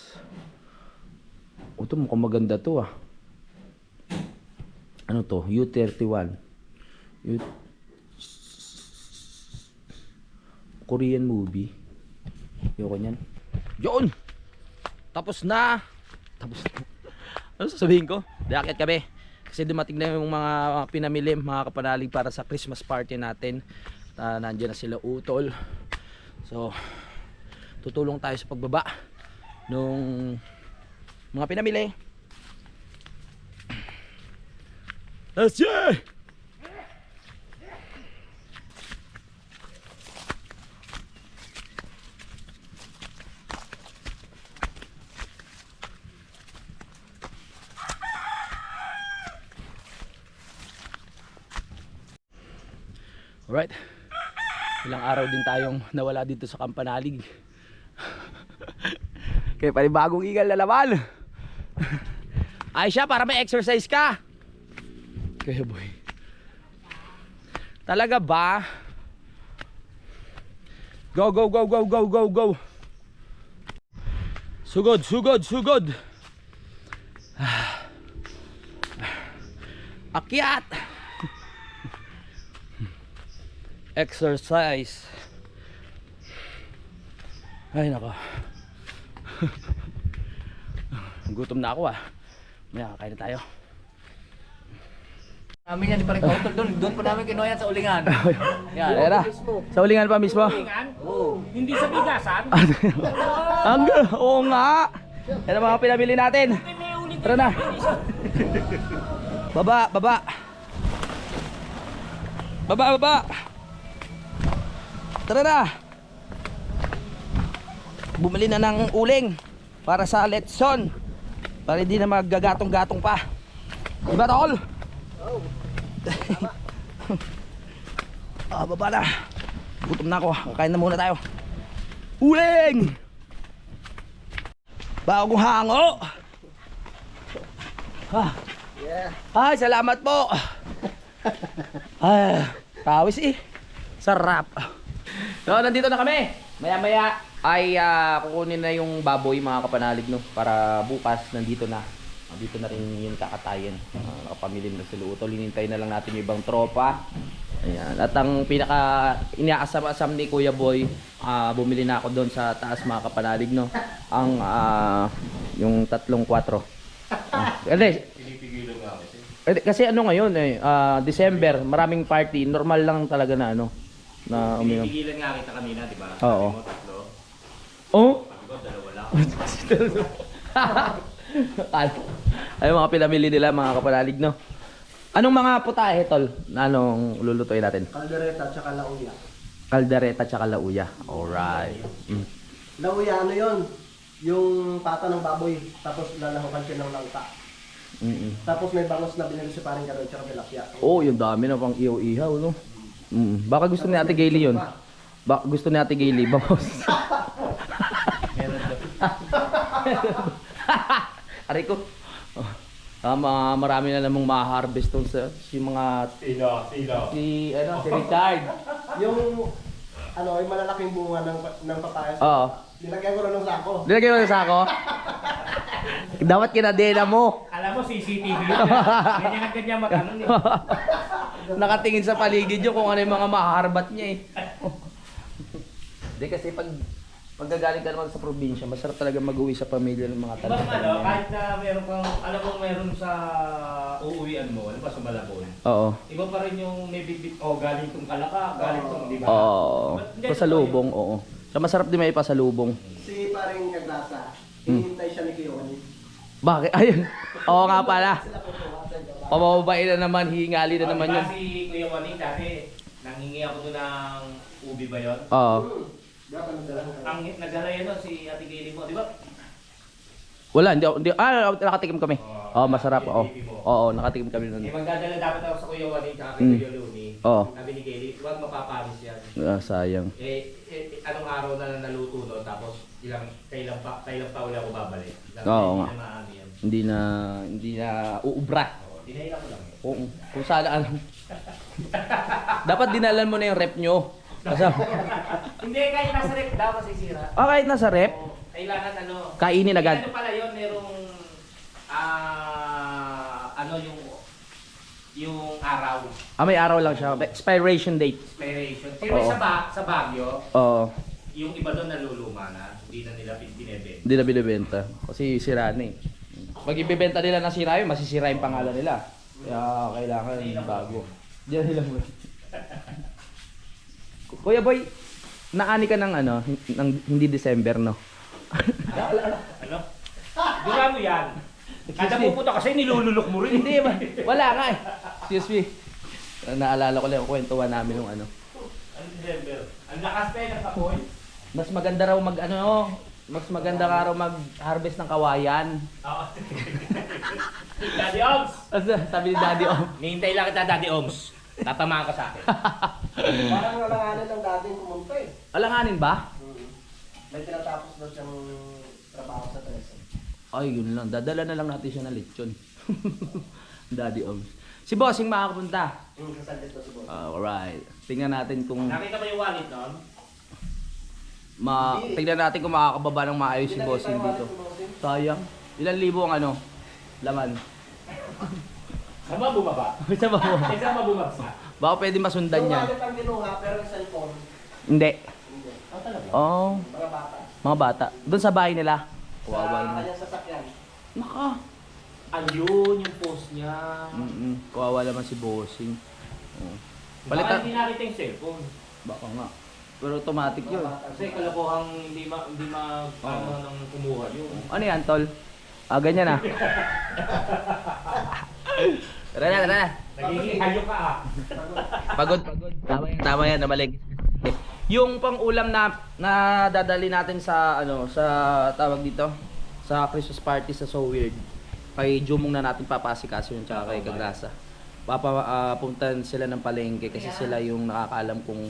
Ito mukhang maganda to ah. Ano to? U31. Korean movie. Yoko niyan. Yun! Tapos na! Ano sasabihin ko? Diakit kami. Kasi dumating na yung mga pinamili, mga kapanalig para sa Christmas party natin. Nandiyan na sila utol. So, tutulong tayo sa pagbaba nung mga pinamili. Let's go! Alright. Ilang araw din tayong nawala dito sa Kampanalig. Kaya panibagong igal na naman. Ay siya, para may exercise ka. Kaya boy. Talaga ba? Go, go, go, go, go, go, go. Sugod, sugod, sugod. Akyat. Exercise. Ay nako. Gutom na ako ah. Maya kakain na tayo. Namin yan, di pa rin kautol doon. Doon pa namin kinuha yan sa ulingan. Yan. Ayan na. Sa ulingan pa mismo. Oo. Hindi sa bigasan. Oo nga. Yan ang mga pinabili natin. Tara na. Baba, baba. Baba, baba. Tara na. Bumili na ng uling para sa letson. Para hindi na maggagatong-gatong pa. Diba tol? Baba na. Gutom na ako. Kakain na muna tayo. Uling! Bagong hango. Ay, salamat po. Ay, tawis eh. Sarap. So, nandito na kami. Maya-maya ay kukunin na yung baboy mga kapanalig no, para bukas nandito na. Dito na rin yung kakatayin. Nakapamili na sila utol. Hinintay na lang natin yung ibang tropa. Ayan. At ang pinaka iniaasam-asam ni Kuya Boy, bumili na ako doon sa taas mga kapanalig no. Ang yung 3-4. Kasi ano ngayon December, maraming party, normal lang talaga na ano na uminom. Pinipigilan nga kita kanina, di ba? Oo. Sabi mo, 3. Oh? Sabi ko, 2 lang. Ay mga pinamili nila mga kapanalig no. Anong mga putahe tol na anong lulutuin natin? Kaldereta at saka lauya. Kaldereta tsaka lauya. Alright. Lauya ano yun? Yung pata ng baboy. Tapos lalahukan siya ng langka. Tapos may bangos na binili si paring karoon tsaka tilapia. Oh, yung dami na pang ihaw-ihaw no. Baka gusto ni Ate Gayle yun. Baka gusto ni Ate Gayle bangos. Aray ko. Marami na namang ma-harvest tong sa yung mga Sino? si Richard. Yung ano, yung malalaking bunga ng papaya. Oo. Nilagyan ko rin ng sako. Nilagay mo sa sako? Dapat kinadena mo. Alam mo, CCTV yun. Ganyan ang ganyan matanon eh. Nakatingin sa paligid yun kung ano yung mga maharbat niya eh. Hindi kasi pagkagaling ka naman sa probinsya, masarap talaga mag-uwi sa pamilya ng mga Ibang ano, kahit na meron kang, alam mo meron sa uuwian mo, ano ba sa Malabon? Oo. Iba pa rin yung may bit galing tong Kalaka, galing tong, di ba? Oo. Pasalubong, oo. So masarap din may pasalubong. Si paring Kaglasa, hinihintay siya ni Kiyoni. Bakit? Ayun. Oo nga pala. Sila kukuha sa Japan. Pamababae na naman, hingali na naman yun. Si Kuya Waning dati, nanghingi ako doon ng ubi ba yun? Oo. Dapat nagdala ko. Ang nagdala yan no, si Ate Gayle mo, di ba? Wala, hindi. Nakatikim kami. Oo, masarap. Oo. Oo, nakatikim kami nun. Eh, magdadala dapat ako sa Kuya Waning tsaka kay Kuya Luni. Oo. Sabi ni Gayle, huwag mapapanis yan. Sayang. Anong araw na naluto doon, tapos kailan pa uli ako babalik. Oo nga. Hindi na maano yan. Hindi na uubra. Dinahilan ko lang eh. Kung saan dapat dinalan mo na yung rep nyo. Kasi, Hindi, kahit nasa rep daw masisira. kahit nasa rep, Kailangan ano. Kainin agad. Ano pala yun, merong ano yung araw. May araw lang siya. Expiration date. Expiration. Pero Oo. sa Baguio, Oo. yung iba doon naluluma na. Hindi na nila binibenta. Hindi na binibenta. Kasi sira na eh. Pag ibibenta nila na sira yun, masisira yung pangalan nila. Kaya kailangan bago. Diyan nila muna. Kuya Boy, naani ka ng ano, ng hindi December, no? Ano? Dura mo yan. Kada pupunta kasi nilululok mo rin. Hindi ba? Wala nga eh. Excuse me. Naalala ko lang yung kwentuhan namin nung ano. Ano December? Ang lakas pa ng kapoy. Mas maganda raw mag ano, mas maganda ka raw mag-harvest ng kawayan. Oo. Daddy Oms! Sabi ni Daddy Om. Nihintay lang kita, Daddy Oms. Tatamaan ka sa akin. Parang alanganin lang dating pumunta eh. Alanganin ba? May tinatapos daw siyang trabaho sa Teresa. Ay, yun lang. Dadala na lang natin siya ng lechon. Daddy Om. Si Bossing makakapunta. Sasaglit na si Boss. Alright. Tingnan natin kung Nakita mo yung wallet noon? tingnan natin kung makakababa ng maayos si Bossing dito. Sayang. Ilan libo ang ano? Laman. Saan ba bumaba? Isa ba mo? Saan ba bumabsa? Baka pwede masundan Yung yan. wallet ang kinuha pero yung cellphone, Hindi. hindi. Talaga? Oh, Mga bata. mga bata. Doon sa bahay nila. Sa Kawawa naman. kanyang sasakyan. Naka. Ayun, yung post niya. Kawawa naman si Bossing. Oh. Baka Palitan. hindi nakita yung cellphone. Baka nga. Pero automatic yun. Kasi kalokohang hindi ano nang kumuha yun. Ano yan, tol? Ganyan na. Tara na, tara na. Nagiging hayo ka ah. Pagod. Tama yan, namalig. Yung pang-ulam na dadali natin sa ano, sa tawag dito, sa Christmas party sa So Weird. Kay Jumong na natin papasikaso yun tsaka kay Kagrasa. Puntan sila ng palengke kasi sila yung nakakaalam kung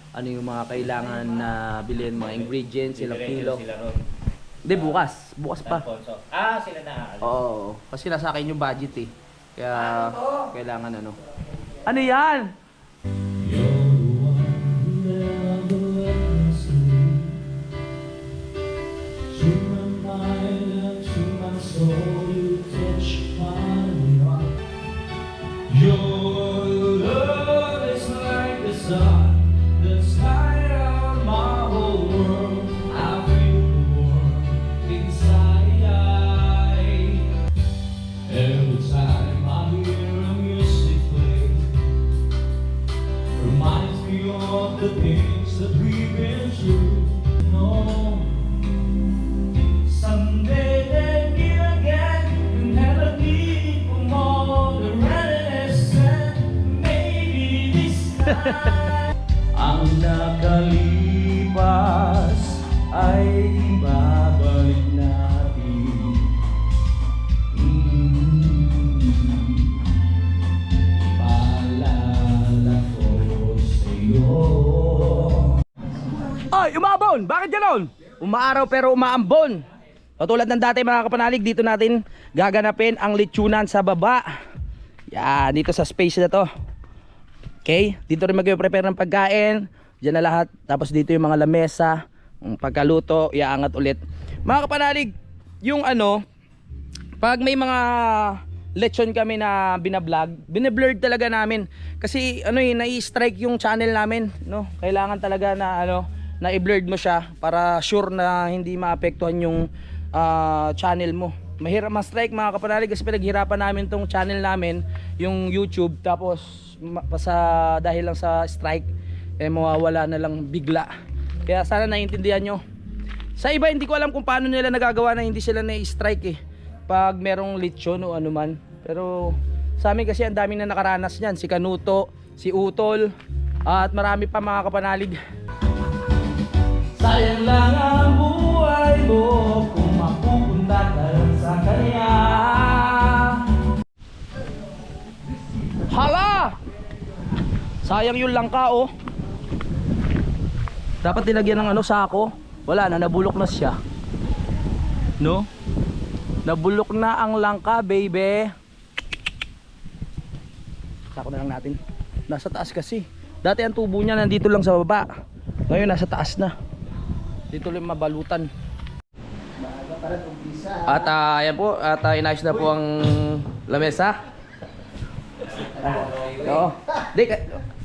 ano yung mga kailangan na bilhin, mga ingredients, ilang kilo. Sila ron. Hindi, bukas. Bukas pa. Alfonso. Sila na. Oo. Kasi nasa akin yung budget eh. Kaya kailangan ano. Ano yan? The things that we've been through. No, someday they'll meet again and never need for more than readiness and maybe this time. Ang nakalipas ay babalik natin. Paalala ko sa'yo. Ay, umabon! Bakit ganon? Umaaraw pero umaambon. Katulad ng dati mga kapanalig, dito natin gaganapin ang lechonan sa baba. Yan, dito sa space na to. Okay? Dito rin mag-prepare ng pagkain. Diyan na lahat. Tapos dito yung mga lamesa. Pagkaluto, iaangat ulit. Mga kapanalig, yung ano, pag may mga lechon kami na binablog, binablurred talaga namin. Kasi ano nai-strike yung channel namin, no? Kailangan talaga na ano, na i-blurred mo siya para sure na hindi maapektuhan yung channel mo. Mahirap ma-strike mga kapanalig kasi pinaghirapan namin tong channel namin, yung YouTube, tapos dahil lang sa strike mawawala na lang bigla. Kaya sana naiintindihan nyo. Sa iba hindi ko alam kung paano nila nagagawa na hindi sila na-strike pag merong lechon o ano man. Pero sa amin kasi ang daming na nakaranas niyan, si Kanuto, si Utol, at marami pa mga kapanalig. Sayang lang ang buhay mo kung mapupunta ka lang sa kanya. Hala! Sayang yung langka oh. Dapat nilagyan ng ano, sako. Wala na, nabulok na siya. No? Nabulok na ang langka, baby. Sako na lang natin. Nasa taas kasi. Dati ang tubo niya nandito lang sa baba. Ngayon nasa taas na. Dito lang mabalutan. Maaga pa rin umpisa. At ayan po, at inayos na po ang lamesa. Oo. Di,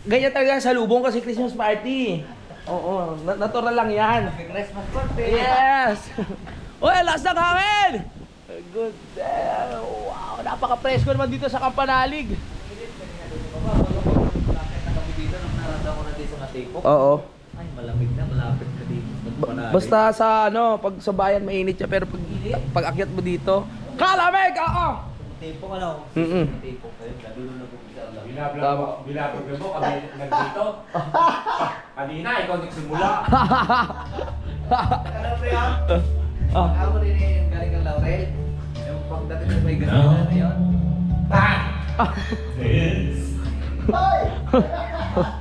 ganyan talaga sa lubong kasi Christmas party. Oo, natural lang yan. Christmas birthday. Yes! Uy, lakas ng hangin! Good day! Wow, napaka-presko naman dito sa Kampanalig. Dito nung naramdaman ko na dito sa Matipok. Oo. Ay, malamig na, malapit ka dito. Basta sa ano, pag sa bayan mainit siya pero pag akyat mo dito, kalamig! Oo! Matipok ano? Mm-mm. Matipok kayo, lalo na pupunta ang lamig. Bilabog mo kami nandito. Kanina, ikaw nagsimula. Ano ba yan? Ah. Ako rin yung galing kang Laurel. Yung pagdating sa may ganito na yun.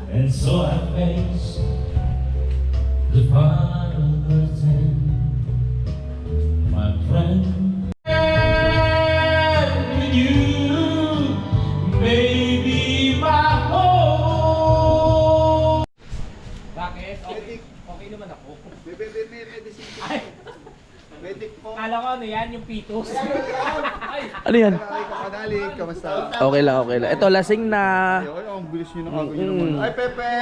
And so I face the final curtain, my friend. And with you, baby, my home. Bakit? Okay naman ako. Medic po. Kala ko ano yan, yung pitos. Ano yan? Ay, kapanalig, kamusta? Okay lang, okay lang. Ito, lasing na. Ay, ang bilis nyo na kagawin naman. Ay, Pepe!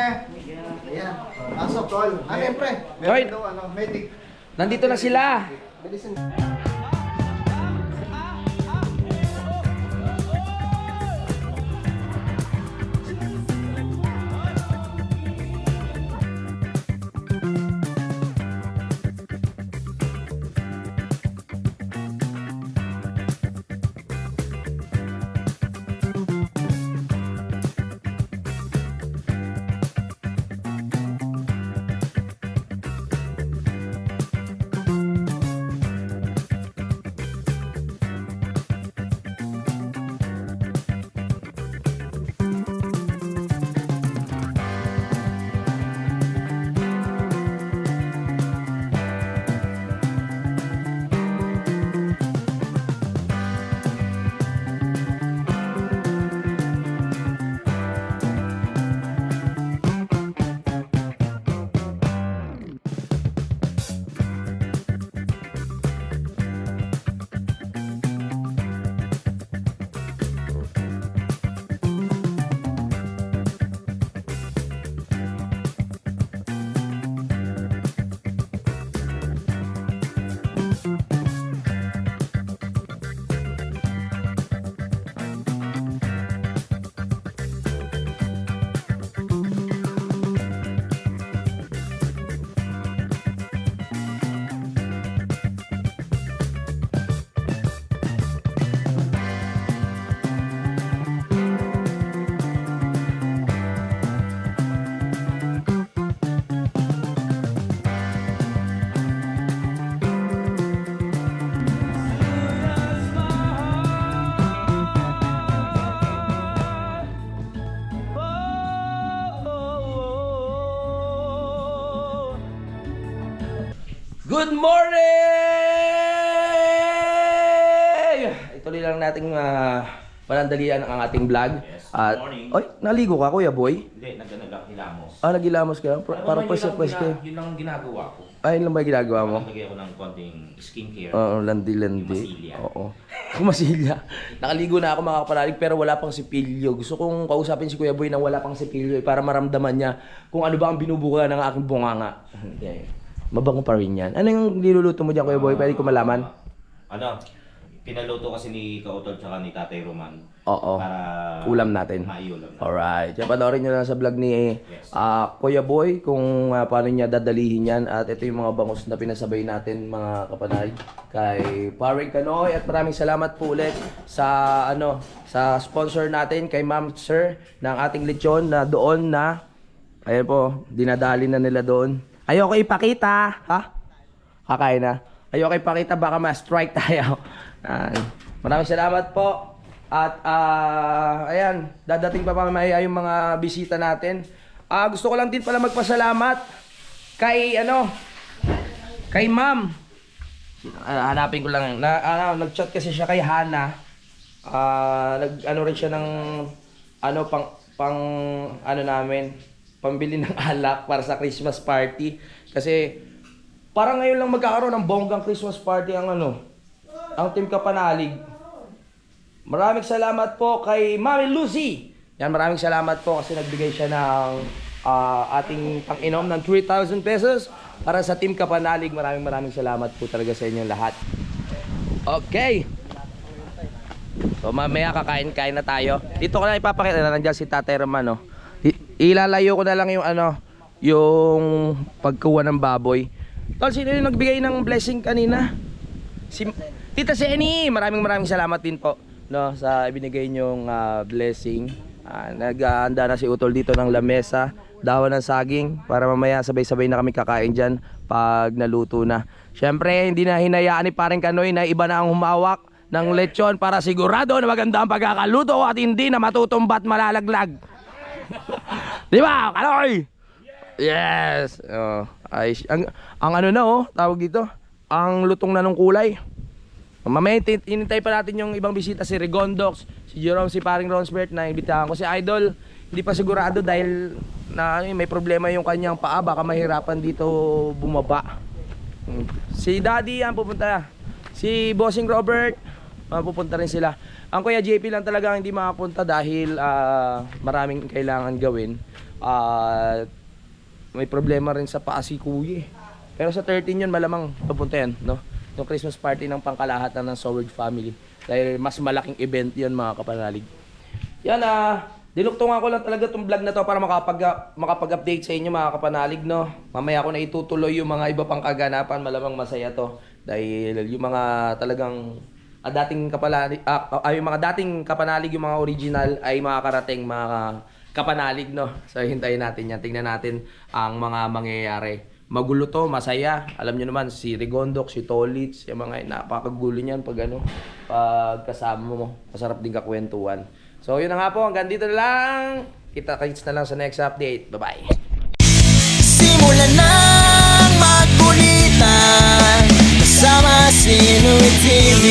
Ayan. Pasok, tol. Siyempre. Hoy. Meron daw, ano, medic. Nandito na sila. Bilisan. Good morning! Ituloy lang nating panandalian ang ating vlog. Yes, At, good morning. oy, naligo ka kuya boy? Hindi, nagkilamos. Nagilamos ka? Parang pwes ka. Yun lang ang ginagawa ko. Ayun lang ba yung ginagawa mo? Naglagay ako ng konting skincare. Oo, landi-landi. Masilya. Oo. Masilya. Nakaligo na ako mga kapanalig pero wala pang sipilyo. Gusto kong kausapin si Kuya Boy na wala pang sipilyo para maramdaman niya kung ano ba ang binubuga ng aking bunganga. Okay. Mabango pa rin yan. Ano yung niluluto mo dyan Kuya Boy? Pwede ko malaman? Ano? Pinaluto kasi ni Kautol tsaka ni Tatay Roman. Oo. Para Ulam natin. maiulam natin. Alright. Yan, panoorin nyo lang sa vlog ni Kuya Boy kung paano niya dadalihin yan. At ito yung mga bangus na pinasabay natin mga kapanalig kay Paring Kanoy. At maraming salamat po ulit sa sa sponsor natin kay Ma'am Sir ng ating lechon na doon na ayan po, dinadali na nila doon. Ayoko ipakita, ha? Kakain na. Ayoko ipakita, baka ma-strike tayo. Maraming salamat po. At ayan, dadating pa mamaya yung mga bisita natin. Gusto ko lang din pala magpasalamat kay kay Ma'am. Hanapin ko lang. Nag-chat kasi siya kay Hana. Rin siya ng pambili ng alak para sa Christmas party kasi parang ngayon lang magkakaroon ng bonggang Christmas party ang ang Team Kapanalig. Maraming salamat po kay Mami Lucy. Yan, maraming salamat po kasi nagbigay siya ng ating pang-inom ng 3,000 pesos para sa Team Kapanalig. Maraming salamat po talaga sa inyo lahat. Okay. So mamaya kakain-kain na tayo. Dito ko na ipapakita na nandiyan si Tatay Roman, ilalayo ko na lang yung yung pagkuha ng baboy. Tol, sino yung nagbigay ng blessing kanina? Si Tita Seni. Maraming salamat din po sa ibinigay nyong blessing. Naghahanda na si Utol dito ng lamesa, dawan ng saging para mamaya sabay-sabay na kami kakain dyan pag naluto na. Syempre hindi na hinayaan ni Paring Kanoy na iba na ang humawak ng lechon para sigurado na maganda ang pagkakaluto at hindi na matutumba at malalaglag. Di ba, Kanoy? Yes. Ang tawag dito, ang lutong na ng kulay. Mamaya inintay pa natin yung ibang bisita, si Rigondox, si Jerome, si Paring Ronsbert na imbitahan ko. Si Idol, hindi pa sigurado dahil may problema yung kanyang paa, baka mahirapan dito bumaba. Si Daddy yan pupunta. Si Bossing Robert, pupunta rin sila. Ang Kuya JP lang talaga hindi makapunta dahil maraming kailangan gawin. May problema rin sa paa si Kuya. Pero sa 13 yun malamang pupunta yan, yung Christmas party ng pangkalahatan ng Soward family. Dahil mas malaking event yun mga kapanalig. Yan dinuktungan ko lang talaga itong vlog na to para makapag-update sa inyo mga kapanalig, Mamaya ko na itutuloy yung mga iba pang kaganapan, malamang masaya to. Dahil yung mga talagang dating kapanalig, yung mga dating kapanalig, yung mga original ay makakarating mga kapanalig, So hintayin natin yan, tingnan natin ang mga mangyayari. Magulo to, masaya. Alam nyo naman, si Rigondok, si Tolitz, yung mga napakagulo niyan pag pag kasama mo. Masarap din kakwentuhan. So yun na nga po, hanggang dito na lang. Kita-kits na lang sa next update. Bye-bye. Simulan ng magkulitan kasama si Louie TV.